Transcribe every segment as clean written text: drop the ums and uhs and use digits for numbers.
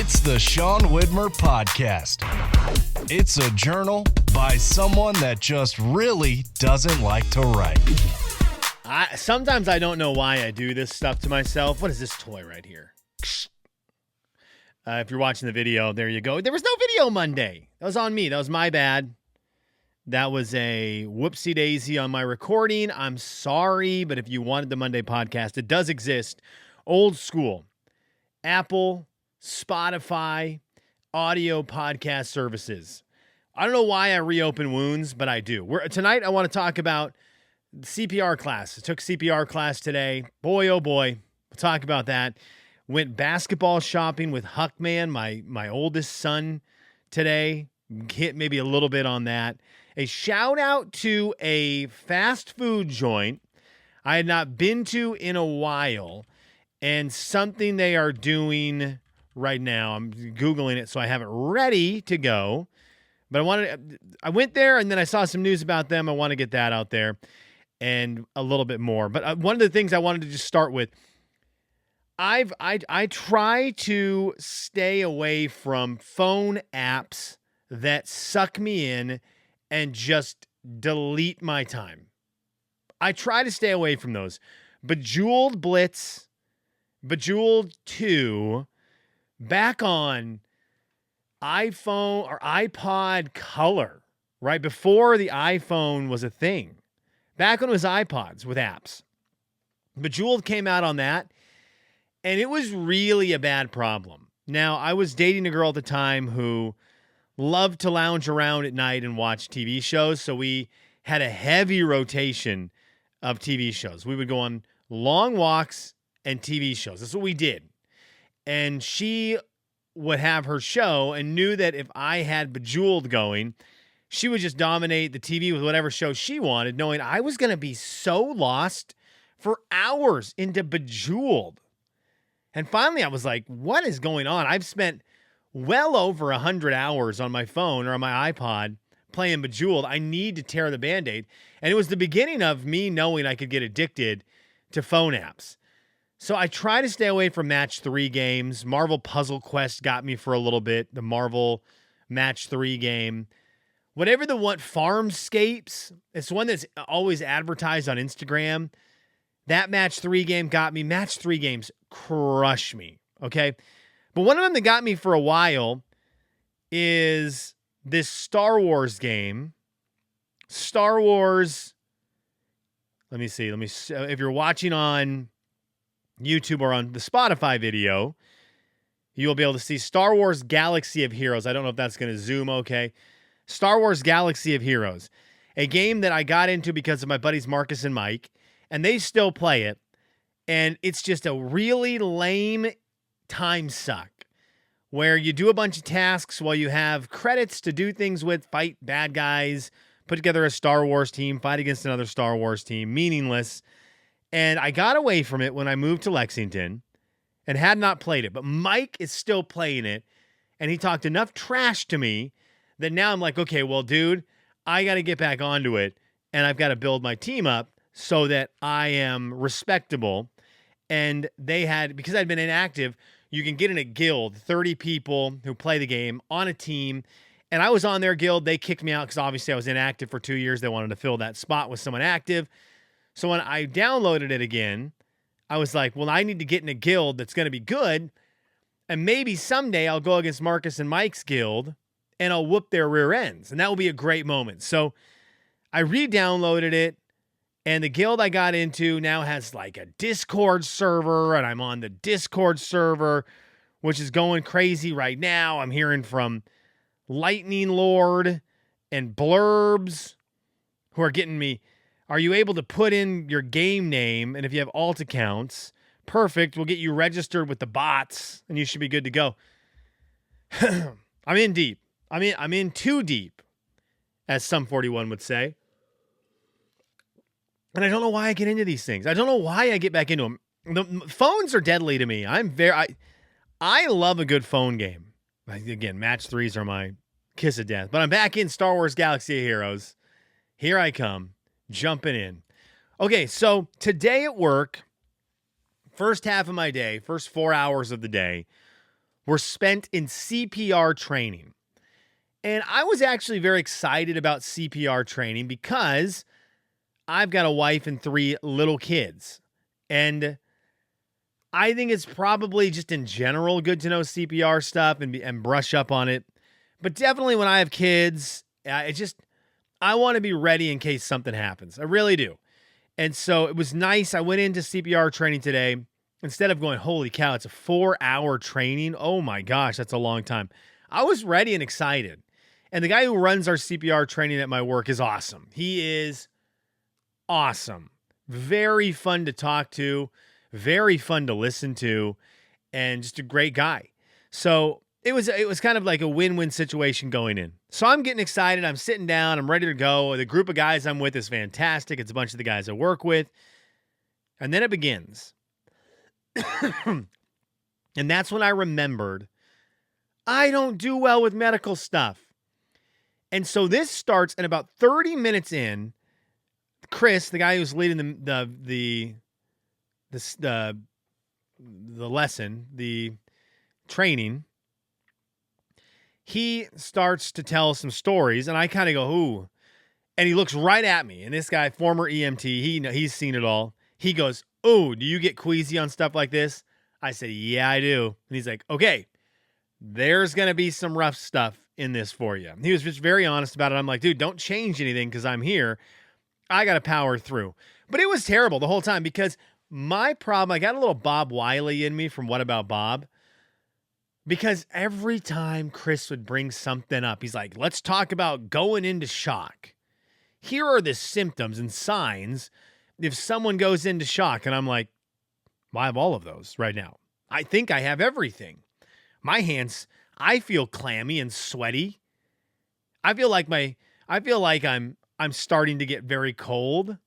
It's the Sean Widmer Podcast. It's a journal by someone that just really doesn't like to write. Sometimes I don't know why I do this stuff to myself. What is this toy right here? If you're watching the video, there you go. There was no video Monday. That was on me. That was my bad. That was a whoopsie daisy on my recording. I'm sorry, but if you wanted the Monday podcast, it does exist. Old school. Apple, Spotify, audio podcast services. I don't know why I reopen wounds, but I do. Tonight, I want to talk about CPR class. I took CPR class today. Boy, oh boy. We'll talk about that. Went basketball shopping with Huckman, my oldest son, today. Hit maybe a little bit on that. A shout out to a fast food joint I had not been to in a while, and something they are doing right now. I'm Googling it, so I have it ready to go. But I went there, and then I saw some news about them. I want to get that out there and a little bit more. But one of the things I wanted to just start with, I try to stay away from phone apps that suck me in and just delete my time. I try to stay away from those. Bejeweled Blitz, Bejeweled 2, back on iPhone or iPod Color, right before the iPhone was a thing. Back when it was iPods with apps. Bejeweled came out on that, and it was really a bad problem. Now, I was dating a girl at the time who loved to lounge around at night and watch TV shows, so we had a heavy rotation of TV shows. We would go on long walks and TV shows. That's what we did. And she would have her show and knew that if I had Bejeweled going, she would just dominate the TV with whatever show she wanted, knowing I was going to be so lost for hours into Bejeweled. And finally, I was like, what is going on? I've spent well over 100 hours on my phone or on my iPod playing Bejeweled. I need to tear the Band-Aid. And it was the beginning of me knowing I could get addicted to phone apps. So I try to stay away from Match 3 games. Marvel Puzzle Quest got me for a little bit. The Marvel Match 3 game. Whatever the one, Farmscapes. It's one that's always advertised on Instagram. That Match 3 game got me. Match 3 games crush me, okay? But one of them that got me for a while is this Star Wars game. Star Wars, let me see. If you're watching on YouTube or on the Spotify video, you will be able to see Star Wars Galaxy of Heroes. I don't know if that's going to zoom okay. Star Wars Galaxy of Heroes, a game that I got into because of my buddies Marcus and Mike, and they still play it. And it's just a really lame time suck where you do a bunch of tasks while you have credits to do things with, fight bad guys, put together a Star Wars team, fight against another Star Wars team, meaningless. And I got away from it when I moved to Lexington and had not played it. But Mike is still playing it, and he talked enough trash to me that now I'm like, okay, well, dude, I got to get back onto it, and I've got to build my team up so that I am respectable. And they had, because I'd been inactive, you can get in a guild, 30 people who play the game on a team. And I was on their guild. They kicked me out because obviously I was inactive for 2 years. They wanted to fill that spot with someone active. So when I downloaded it again, I was like, well, I need to get in a guild that's going to be good. And maybe someday I'll go against Marcus and Mike's guild and I'll whoop their rear ends. And that will be a great moment. So I re-downloaded it. And the guild I got into now has like a Discord server, and I'm on the Discord server, which is going crazy right now. I'm hearing from Lightning Lord and Blurbs who are getting me. Are you able to put in your game name? And if you have alt accounts, perfect. We'll get you registered with the bots, and you should be good to go. I'm in deep. I'm in too deep, as some 41 would say. And I don't know why I get into these things. I don't know why I get back into them. The phones are deadly to me. I love a good phone game. Again, Match 3s are my kiss of death. But I'm back in Star Wars Galaxy of Heroes. Here I come, jumping in. Okay, so today at work, first half of my day, first 4 hours of the day, were spent in CPR training. And I was actually very excited about CPR training because I've got a wife and 3 little kids. And I think it's probably just in general good to know CPR stuff and brush up on it. But definitely when I have kids, I want to be ready in case something happens. I really do. And so it was nice. I went into CPR training today. Instead of going, holy cow, it's a 4-hour training. Oh my gosh, that's a long time. I was ready and excited. And the guy who runs our CPR training at my work is awesome. He is awesome. Very fun to talk to, very fun to listen to, and just a great guy. So it was kind of like a win-win situation going in. So I'm getting excited. I'm sitting down. I'm ready to go. The group of guys I'm with is fantastic. It's a bunch of the guys I work with. And then it begins. And that's when I remembered I don't do well with medical stuff. And so this starts, and about 30 minutes in, Chris, the guy who's leading the lesson, the training, he starts to tell some stories, and I kind of go, ooh. And he looks right at me. And this guy, former EMT, he's seen it all. He goes, oh, do you get queasy on stuff like this? I said, yeah, I do. And he's like, okay, there's going to be some rough stuff in this for you. He was just very honest about it. I'm like, dude, don't change anything because I'm here. I got to power through. But it was terrible the whole time because my problem, I got a little Bob Wiley in me from What About Bob? Because every time Chris would bring something up, he's like, let's talk about going into shock. Here are the symptoms and signs if someone goes into shock. And I'm like, well, I have all of those right now. I think I have everything. My hands, I feel clammy and sweaty. I feel like I'm starting to get very cold.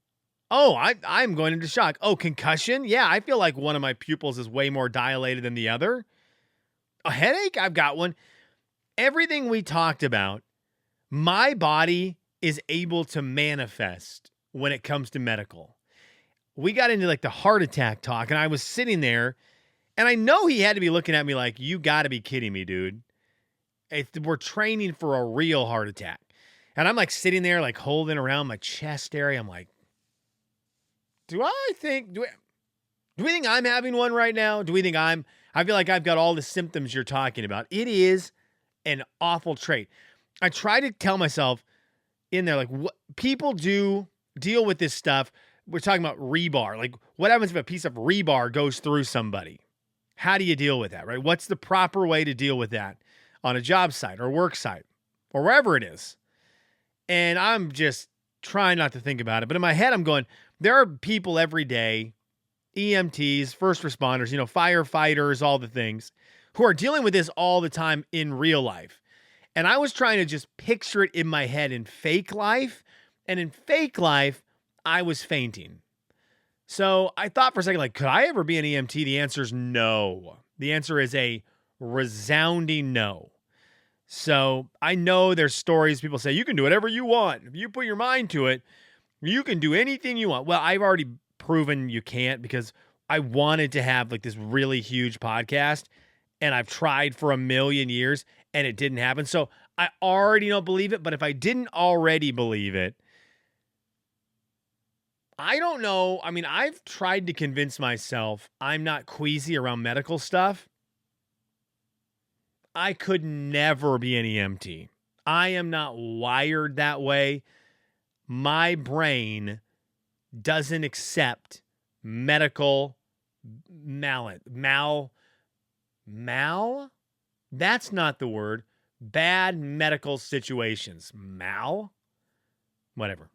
Oh, I'm going into shock. Oh, concussion? Yeah, I feel like one of my pupils is way more dilated than the other. A headache? I've got one. Everything we talked about, my body is able to manifest when it comes to medical. We got into like the heart attack talk, and I was sitting there, and I know he had to be looking at me like, you got to be kidding me, dude. We're training for a real heart attack. And I'm like sitting there, like holding around my chest area. I'm like, do we think I'm having one right now? Do we think I feel like I've got all the symptoms you're talking about. It is an awful trait. I try to tell myself in there, like, what people do deal with this stuff. We're talking about rebar. Like, what happens if a piece of rebar goes through somebody? How do you deal with that, right? What's the proper way to deal with that on a job site or work site or wherever it is? And I'm just trying not to think about it. But in my head, I'm going, there are people every day, EMTs, first responders, firefighters, all the things, who are dealing with this all the time in real life. And I was trying to just picture it in my head in fake life. And in fake life, I was fainting. So I thought for a second, like, could I ever be an EMT? The answer is no. The answer is a resounding no. So I know there's stories people say, you can do whatever you want. If you put your mind to it, you can do anything you want. Well, I've already proven you can't because I wanted to have like this really huge podcast and I've tried for 1,000,000 years and it didn't happen. So I already don't believe it. But if I didn't already believe it, I don't know. I mean, I've tried to convince myself I'm not queasy around medical stuff. I could never be an EMT. I am not wired that way. My brain doesn't accept medical mal. That's not the word. Bad medical situations. Whatever.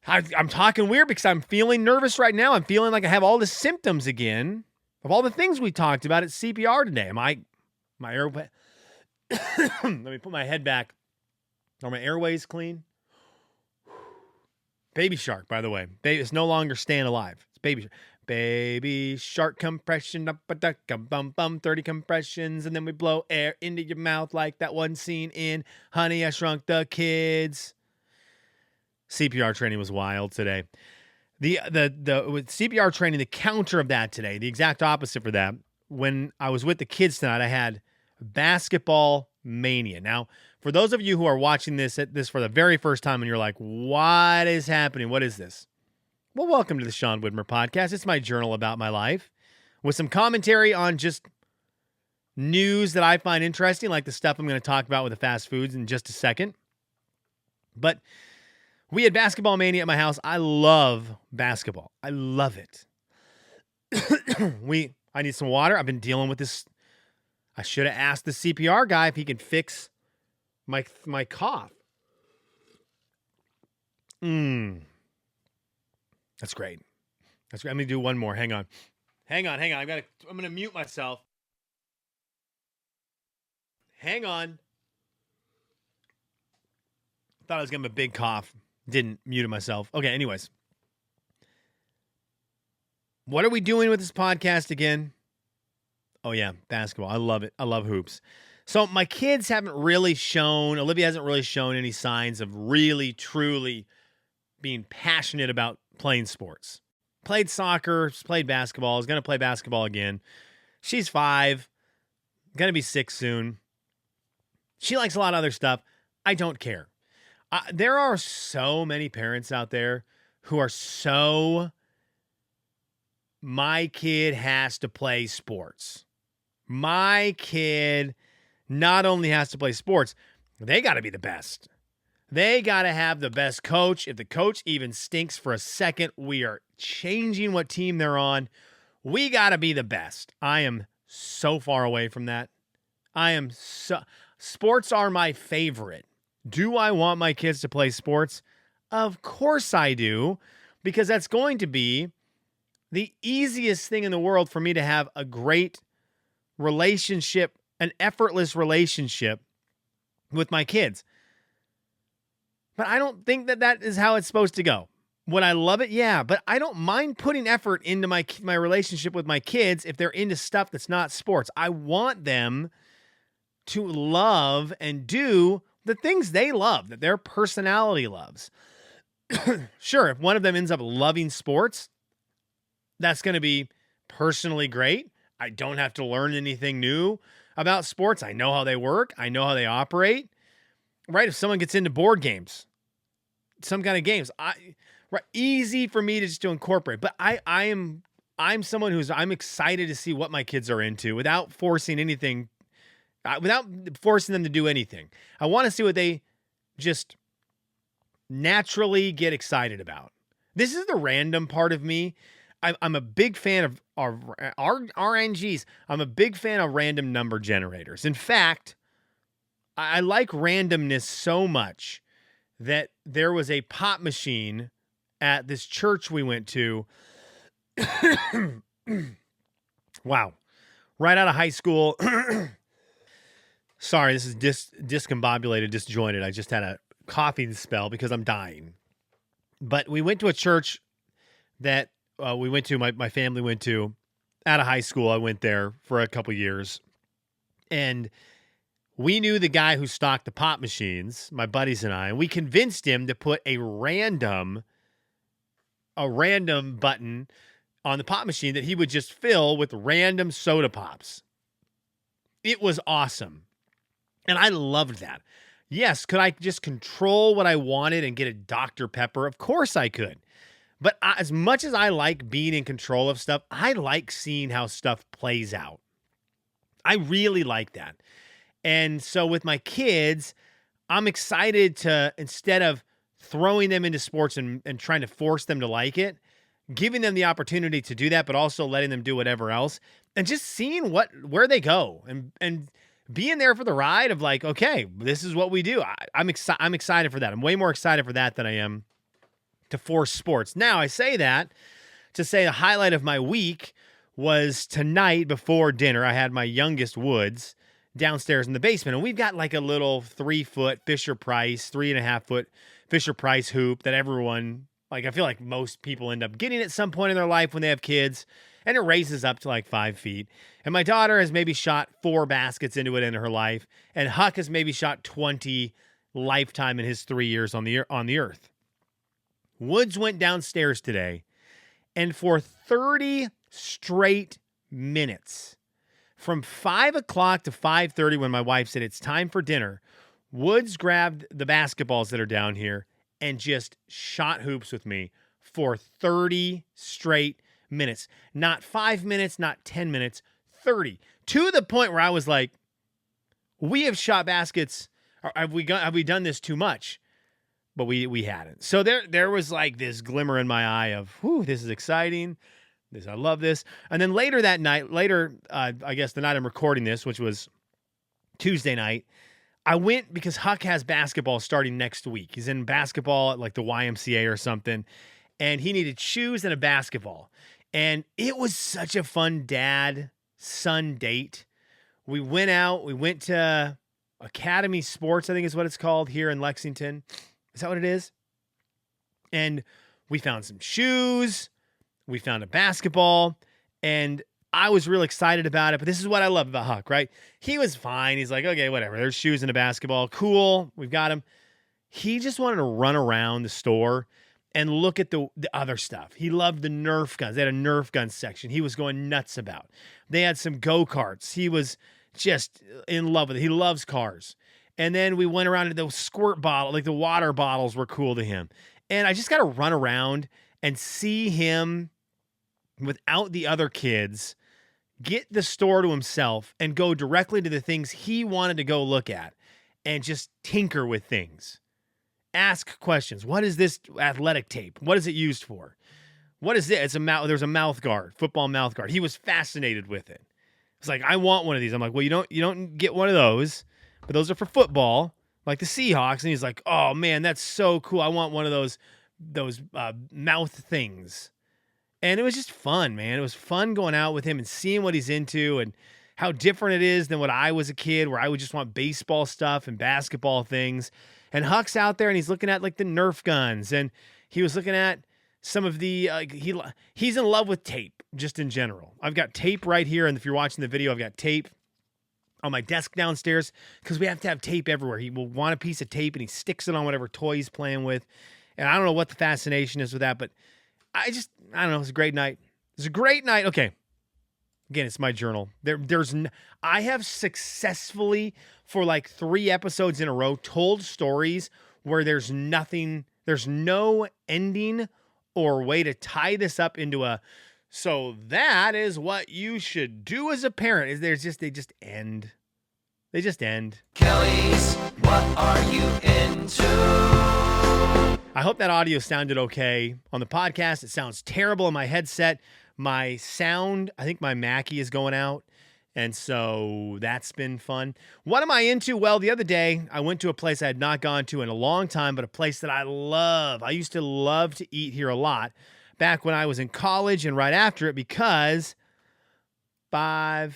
I'm talking weird because I'm feeling nervous right now. I'm feeling like I have all the symptoms again of all the things we talked about at CPR today. My airway. Let me put my head back. Are my airways clean? Baby Shark, by the way. It's no longer Staying Alive. It's Baby Shark. Baby Shark compression up a duck, bum bum, 30 compressions, and then we blow air into your mouth like that one scene in Honey, I Shrunk the Kids. CPR training was wild today. The with CPR training, the counter of that today, the exact opposite for that, when I was with the kids tonight, I had basketball mania. Now, for those of you who are watching this for the very first time and you're like, what is happening? What is this? Well, welcome to the Sean Widmer Podcast. It's my journal about my life with some commentary on just news that I find interesting, like the stuff I'm going to talk about with the fast foods in just a second. But we had basketball mania at my house. I love basketball. I love it. I need some water. I've been dealing with this. I should have asked the CPR guy if he can fix my cough. That's great. That's great. I'm going to do one more. Hang on. I'm going to mute myself. Hang on. Thought I was going to have a big cough. Didn't mute myself. Okay, anyways. What are we doing with this podcast again? Oh, yeah, basketball. I love it. I love hoops. So my kids haven't really shown, Olivia hasn't really shown any signs of really, truly being passionate about playing sports. Played soccer, played basketball, is going to play basketball again. She's 5, going to be 6 soon. She likes a lot of other stuff. I don't care. There are so many parents out there who are so, my kid has to play sports. My kid not only has to play sports, they got to be the best. They got to have the best coach. If the coach even stinks for a second, we are changing what team they're on. We got to be the best. I am so far away from that. Sports are my favorite. Do I want my kids to play sports? Of course I do, because that's going to be the easiest thing in the world for me to have a great relationship, an effortless relationship with my kids. But I don't think that is how it's supposed to go. Would I love it? Yeah, but I don't mind putting effort into my relationship with my kids if they're into stuff that's not sports. I want them to love and do the things they love, that their personality loves. Sure, if one of them ends up loving sports, that's going to be personally great. I don't have to learn anything new about sports. I know how they work. I know how they operate. Right? If someone gets into board games, some kind of games, easy for me to just to incorporate. But I'm someone I'm excited to see what my kids are into without forcing anything. Without forcing them to do anything. I want to see what they just naturally get excited about. This is the random part of me. I'm a big fan of RNGs. I'm a big fan of random number generators. In fact, I like randomness so much that there was a pop machine at this church we went to. Wow. Right out of high school. Sorry, this is discombobulated, disjointed. I just had a coughing spell because I'm dying. But we went to a church that we went to, my family went to out of high school. I went there for a couple years. And we knew the guy who stocked the pop machines, my buddies and I, and we convinced him to put a random button on the pop machine that he would just fill with random soda pops. It was awesome. And I loved that. Yes, could I just control what I wanted and get a Dr. Pepper? Of course I could. But as much as I like being in control of stuff, I like seeing how stuff plays out. I really like that. And so with my kids, I'm excited to, instead of throwing them into sports and trying to force them to like it, giving them the opportunity to do that, but also letting them do whatever else, and just seeing where they go and being there for the ride of like, okay, this is what we do. I'm excited for that. I'm way more excited for that than I am to force sports. Now, I say that to say the highlight of my week was tonight before dinner. I had my youngest Woods downstairs in the basement, and we've got like a little 3-foot Fisher-Price, 3.5-foot Fisher-Price hoop that everyone, like I feel like most people end up getting at some point in their life when they have kids, and it raises up to like 5 feet. And my daughter has maybe shot 4 baskets into it in her life, and Huck has maybe shot 20 lifetime in his 3 years on the earth. Woods went downstairs today, and for 30 straight minutes, From 5 o'clock to 5:30 when my wife said it's time for dinner, Woods grabbed the basketballs that are down here and just shot hoops with me for 30 straight minutes. Not 5 minutes, not 10 minutes, 30. To the point where I was like, we have shot baskets, or have we done this too much? But we hadn't. So there was like this glimmer in my eye of, whew, this is exciting. I love this. And then later that night, I guess the night I'm recording this, which was Tuesday night, I went because Huck has basketball starting next week. He's in basketball at like the YMCA or something, and he needed shoes and a basketball. And it was such a fun dad-son date. We went out. We went to Academy Sports, I think is what it's called, here in Lexington. Is that what it is? And we found some shoes. We found a basketball. And I was real excited about it. But this is what I love about Huck, right? He was fine. He's like, okay, whatever. There's shoes and a basketball. Cool. We've got him. He just wanted to run around the store and look at the other stuff. He loved the Nerf guns. They had a Nerf gun section he was going nuts about. They had some go-karts. He was just in love with it. He loves cars. And then we went around to those squirt bottle, like the water bottles were cool to him. And I just got to run around and see him without the other kids get the store to himself and go directly to the things he wanted to go look at and just tinker with things. Ask questions. What is this athletic tape? What is it used for? What is it? There's a mouth guard, football mouth guard. He was fascinated with it. It's like, I want one of these. I'm like, well, you don't get one of those, but those are for football, like the Seahawks. And he's like, oh man, that's so cool. I want one of those mouth things. And it was just fun, man. It was fun going out with him and seeing what he's into and how different it is than what I was a kid, where I would just want baseball stuff and basketball things. And Huck's out there and he's looking at like the Nerf guns, and he was looking at some of the he's in love with tape just in general. I've got tape right here, and if you're watching the video, I've got tape on my desk downstairs because we have to have tape everywhere. He will want a piece of tape and he sticks it on whatever toy he's playing with. And I don't know what the fascination is with that, but I don't know. It was a great night. It was a great night. Okay. Again, it's my journal. I have successfully, for like 3 episodes in a row, told stories where there's no ending or way to tie this up into so that is what you should do as a parent. They just end. They just end. Kelly's, what are you into? I hope that audio sounded okay on the podcast. It sounds terrible in my headset. My sound, I think my Mackie is going out, and so that's been fun. What am I into? Well, the other day, I went to a place I had not gone to in a long time, but a place that I love. I used to love to eat here a lot back when I was in college and right after it, because $5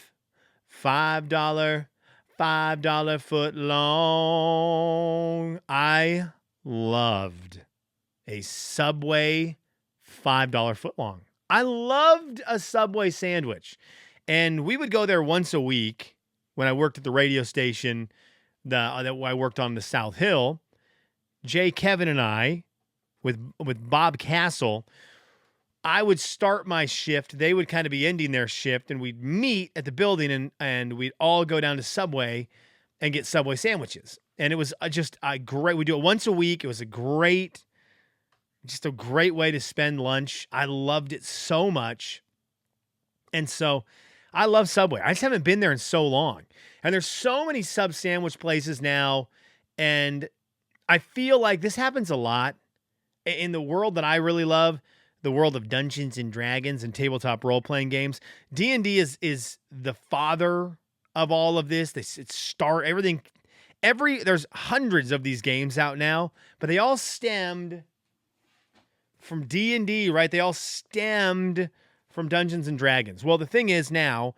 foot long. I loved a Subway $5 foot long. I loved a Subway sandwich. And we would go there once a week when I worked at the radio station that I worked on the South Hill. Jay, Kevin, and I, with Bob Castle, I would start my shift. They would kind of be ending their shift, and we'd meet at the building, and we'd all go down to Subway and get Subway sandwiches. And it was just a great, we do it once a week. It was just a great way to spend lunch. I loved it so much. And so I love Subway. I just haven't been there in so long. And there's so many sub sandwich places now. And I feel like this happens a lot in the world that I really love, the world of Dungeons and Dragons and tabletop role-playing games. D&D is the father of all of this. There's hundreds of these games out now, but they all stemmed from D&D, right? They all stemmed from Dungeons and Dragons. Well, the thing is now,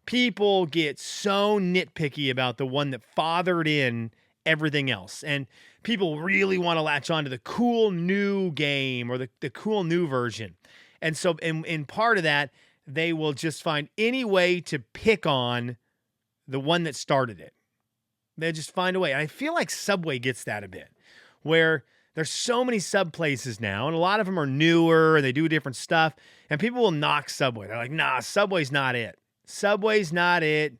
people get so nitpicky about the one that fathered in everything else. And people really want to latch on to the cool new game or the cool new version. And so in part of that, they will just find any way to pick on the one that started it. They just find a way. And I feel like Subway gets that a bit, where there's so many sub places now, and a lot of them are newer, and they do different stuff, and people will knock Subway. They're like, nah, Subway's not it. Subway's not it.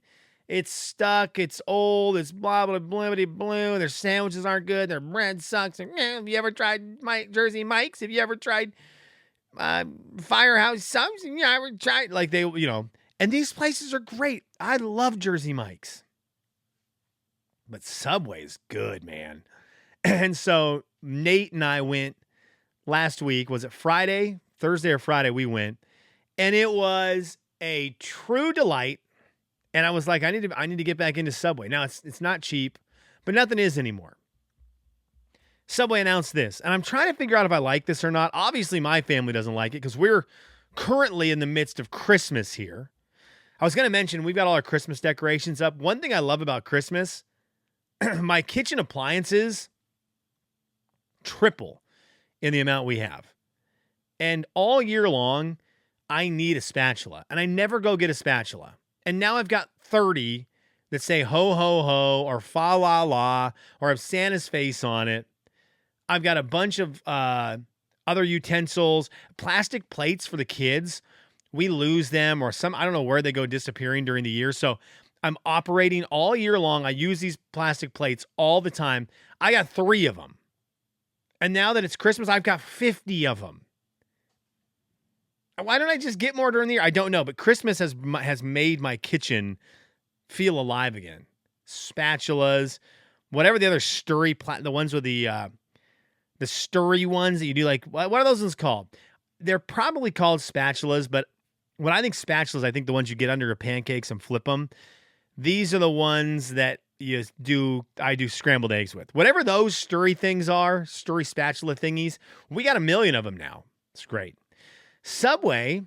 It's stuck. It's old. It's blah, blah, blah, blah, blah. Their sandwiches aren't good. Their bread sucks. Have you ever tried Jersey Mike's? Have you ever tried Firehouse Subs? You ever tried, like, they, and these places are great. I love Jersey Mike's. But Subway's good, man. And so Nate and I went last week. Was it Friday? Thursday or Friday we went. And it was a true delight. And I was like, I need to get back into Subway. Now, it's not cheap, but nothing is anymore. Subway announced this, and I'm trying to figure out if I like this or not. Obviously, my family doesn't like it because we're currently in the midst of Christmas here. I was going to mention we've got all our Christmas decorations up. One thing I love about Christmas, my kitchen appliances triple in the amount we have. And all year long, I need a spatula, and I never go get a spatula. And now I've got 30 that say ho, ho, ho, or fa, la, la, or have Santa's face on it. I've got a bunch of other utensils, plastic plates for the kids. We lose them, or I don't know where they go disappearing during the year. So I'm operating all year long. I use these plastic plates all the time. I got 3 of them. And now that it's Christmas, I've got 50 of them. Why don't I just get more during the year? I don't know, but Christmas has made my kitchen feel alive again. Spatulas, whatever the other stirry, the ones with the stirry ones that you do, like, what are those ones called? They're probably called spatulas, but when I think spatulas, I think the ones you get under your pancakes and flip them. These are the ones that I do scrambled eggs with. Whatever those stirry things are, stirry spatula thingies, we got 1 million of them now. It's great. Subway,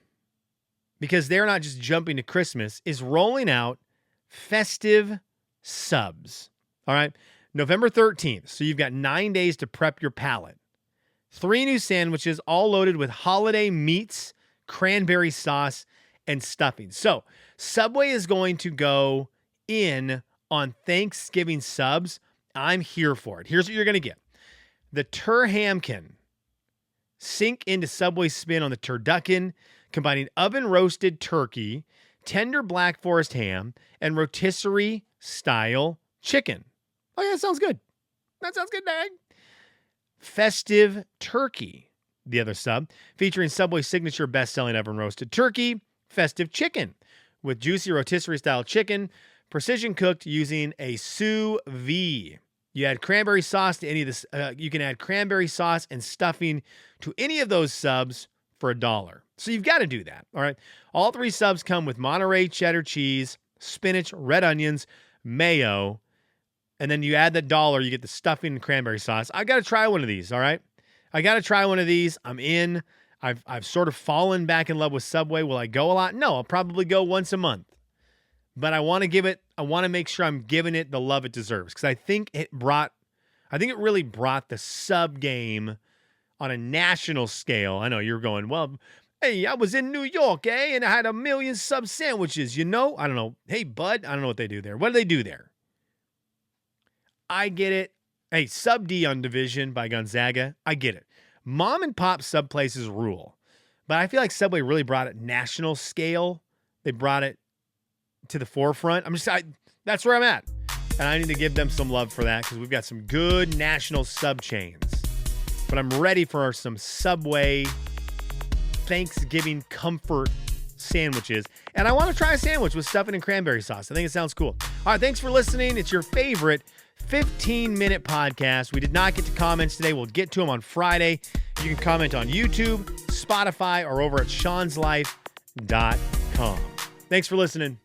because they're not just jumping to Christmas, is rolling out festive subs. All right. November 13th. So you've got 9 days to prep your palate. 3 new sandwiches, all loaded with holiday meats, cranberry sauce, and stuffing. So Subway is going to go in on Thanksgiving subs. I'm here for it. Here's what you're going to get. The Turhamkin. Sink into Subway spin on the turducken, combining oven-roasted turkey, tender Black Forest ham, and rotisserie-style chicken. Oh, yeah, that sounds good. That sounds good, Dad. Festive turkey, the other sub, featuring Subway's signature best-selling oven-roasted turkey, festive chicken, with juicy rotisserie-style chicken, precision-cooked using a sous vide. You add cranberry sauce to any of this. You can add cranberry sauce and stuffing to any of those subs for $1. So you've got to do that. All right. All 3 subs come with Monterey cheddar cheese, spinach, red onions, mayo, and then you add the $1. You get the stuffing and cranberry sauce. I got to try one of these. All right. I got to try one of these. I'm in. I've sort of fallen back in love with Subway. Will I go a lot? No, I'll probably go once a month. But I want to make sure I'm giving it the love it deserves, because I think it really brought the sub game on a national scale. I know you're going, well, hey, I was in New York, and I had 1 million sub sandwiches, I don't know. Hey, bud, I don't know what they do there. What do they do there? I get it. Hey, Sub D on Division by Gonzaga. I get it. Mom and pop sub places rule. But I feel like Subway really brought it national scale. They brought it to the forefront. That's where I'm at. And I need to give them some love for that, because we've got some good national sub chains. But I'm ready for some Subway Thanksgiving comfort sandwiches. And I want to try a sandwich with stuffing and cranberry sauce. I think it sounds cool. All right, thanks for listening. It's your favorite 15-minute podcast. We did not get to comments today. We'll get to them on Friday. You can comment on YouTube, Spotify, or over at Sean'sLife.com. Thanks for listening.